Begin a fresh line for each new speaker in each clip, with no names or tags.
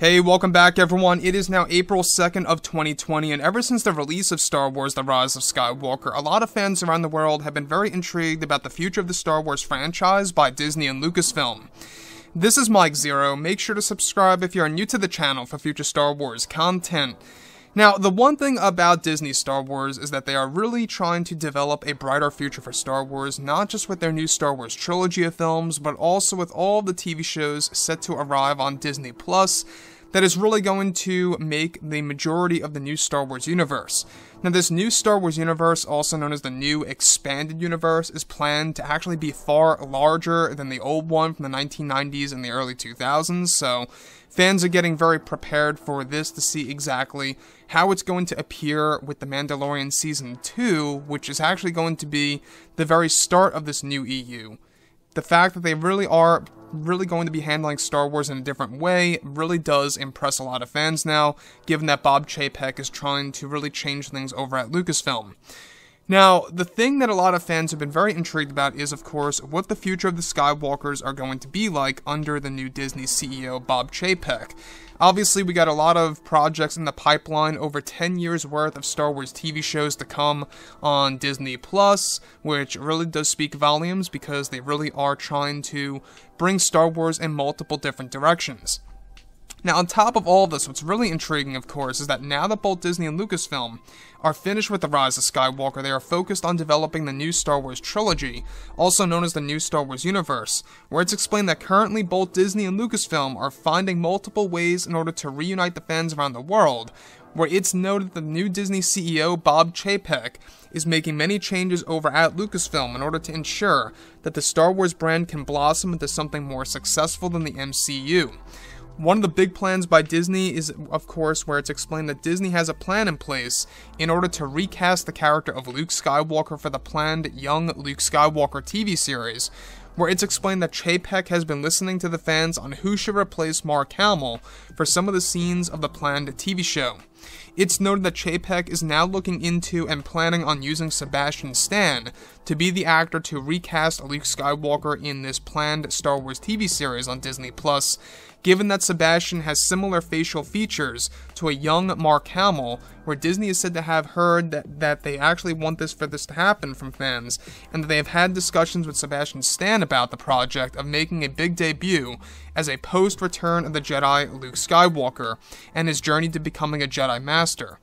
Hey, welcome back everyone. It is now April 2nd of 2020, and ever since the release of Star Wars The Rise of Skywalker, a lot of fans around the world have been very intrigued about the future of the Star Wars franchise by Disney and Lucasfilm. This is Mike Zero. Make sure to subscribe if you are new to the channel for future Star Wars content. Now, the one thing about Disney Star Wars is that they are really trying to develop a brighter future for Star Wars, not just with their new Star Wars trilogy of films, but also with all of the TV shows set to arrive on Disney Plus that is really going to make the majority of the new Star Wars universe. Now, this new Star Wars universe, also known as the new Expanded Universe, is planned to actually be far larger than the old one from the 1990s and the early 2000s, so fans are getting very prepared for this to see exactly how it's going to appear with The Mandalorian Season 2, which is actually going to be the very start of this new EU. The fact that they really are going to be handling Star Wars in a different way really does impress a lot of fans now, given that Bob Chapek is trying to really change things over at Lucasfilm. Now, the thing that a lot of fans have been very intrigued about is, of course, what the future of the Skywalkers are going to be like under the new Disney CEO, Bob Chapek. Obviously, we got a lot of projects in the pipeline, over 10 years worth of Star Wars TV shows to come on Disney Plus, which really does speak volumes because they really are trying to bring Star Wars in multiple different directions. Now, on top of all of this, what's really intriguing, of course, is that now that both Disney and Lucasfilm are finished with The Rise of Skywalker, they are focused on developing the new Star Wars trilogy, also known as the new Star Wars universe, where it's explained that currently both Disney and Lucasfilm are finding multiple ways in order to reunite the fans around the world, where it's noted that the new Disney CEO, Bob Chapek, is making many changes over at Lucasfilm in order to ensure that the Star Wars brand can blossom into something more successful than the MCU. One of the big plans by Disney is, of course, where it's explained that Disney has a plan in place in order to recast the character of Luke Skywalker for the planned Young Luke Skywalker TV series, where it's explained that Chapek has been listening to the fans on who should replace Mark Hamill for some of the scenes of the planned TV show. It's noted that Chapek is now looking into and planning on using Sebastian Stan to be the actor to recast Luke Skywalker in this planned Star Wars TV series on Disney Plus, given that Sebastian has similar facial features to a young Mark Hamill, where Disney is said to have heard that they actually want this to happen from fans, and that they have had discussions with Sebastian Stan about the project of making a big debut as a post-Return of the Jedi Luke Skywalker, and his journey to becoming a Jedi Master.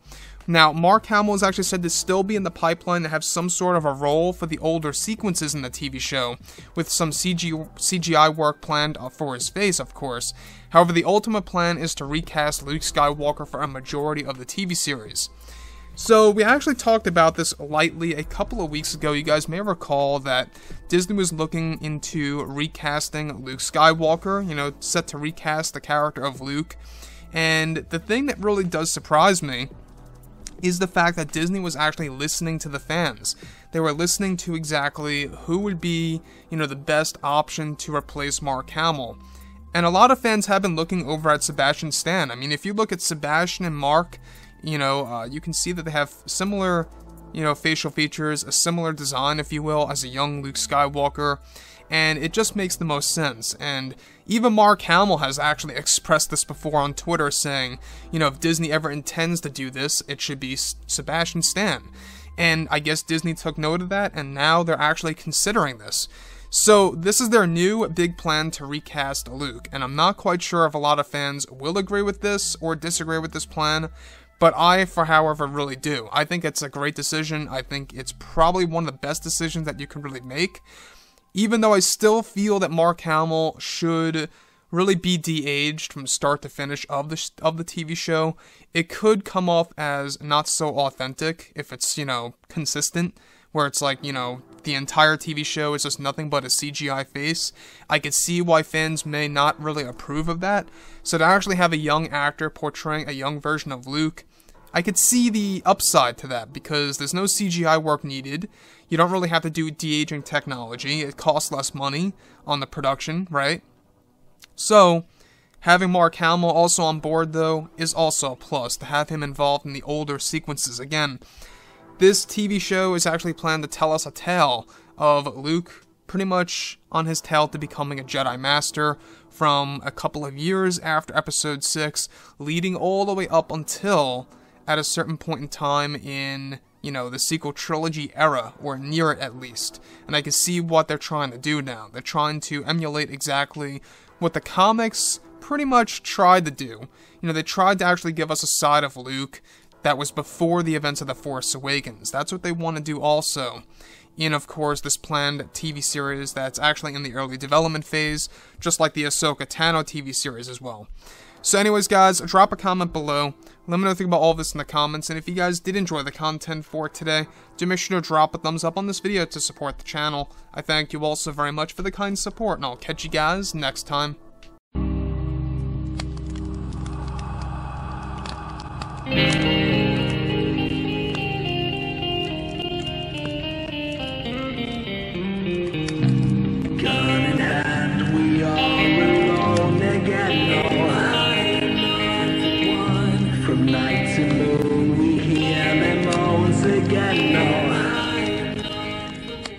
Now, Mark Hamill is actually said to still be in the pipeline to have some sort of a role for the older sequences in the TV show, with some CGI work planned for his face, of course. However, the ultimate plan is to recast Luke Skywalker for a majority of the TV series. So, we actually talked about this lightly a couple of weeks ago. You guys may recall that Disney was looking into recasting Luke Skywalker, set to recast the character of Luke. And the thing that really does surprise me is the fact that Disney was actually listening to the fans. They were listening to exactly who would be, the best option to replace Mark Hamill. And a lot of fans have been looking over at Sebastian Stan. I mean, if you look at Sebastian and Mark, you can see that they have similar, facial features, a similar design, if you will, as a young Luke Skywalker. And it just makes the most sense. And even Mark Hamill has actually expressed this before on Twitter, saying, if Disney ever intends to do this, it should be Sebastian Stan. And I guess Disney took note of that, and now they're actually considering this. So this is their new big plan to recast Luke, and I'm not quite sure if a lot of fans will agree with this or disagree with this plan, but I, however, really do. I think it's a great decision. I think it's probably one of the best decisions that you can really make. Even though I still feel that Mark Hamill should really be de-aged from start to finish of the TV show, it could come off as not so authentic if it's, consistent, where it's like, the entire TV show is just nothing but a CGI face. I could see why fans may not really approve of that. So to actually have a young actor portraying a young version of Luke, I could see the upside to that, because there's no CGI work needed. You don't really have to do de-aging technology. It costs less money on the production, right? So, having Mark Hamill also on board, though, is also a plus, to have him involved in the older sequences. Again, this TV show is actually planned to tell us a tale of Luke pretty much on his tail to becoming a Jedi Master from a couple of years after Episode 6, leading all the way up until at a certain point in time in, the sequel trilogy era, or near it at least. And I can see what they're trying to do now. They're trying to emulate exactly what the comics pretty much tried to do. They tried to actually give us a side of Luke that was before the events of The Force Awakens. That's what they want to do also in, of course, this planned TV series that's actually in the early development phase, just like the Ahsoka Tano TV series as well. So anyways, guys, drop a comment below. Let me know what you think about all of this in the comments, and if you guys did enjoy the content for today, do make sure to drop a thumbs up on this video to support the channel. I thank you all so very much for the kind support, and I'll catch you guys next time.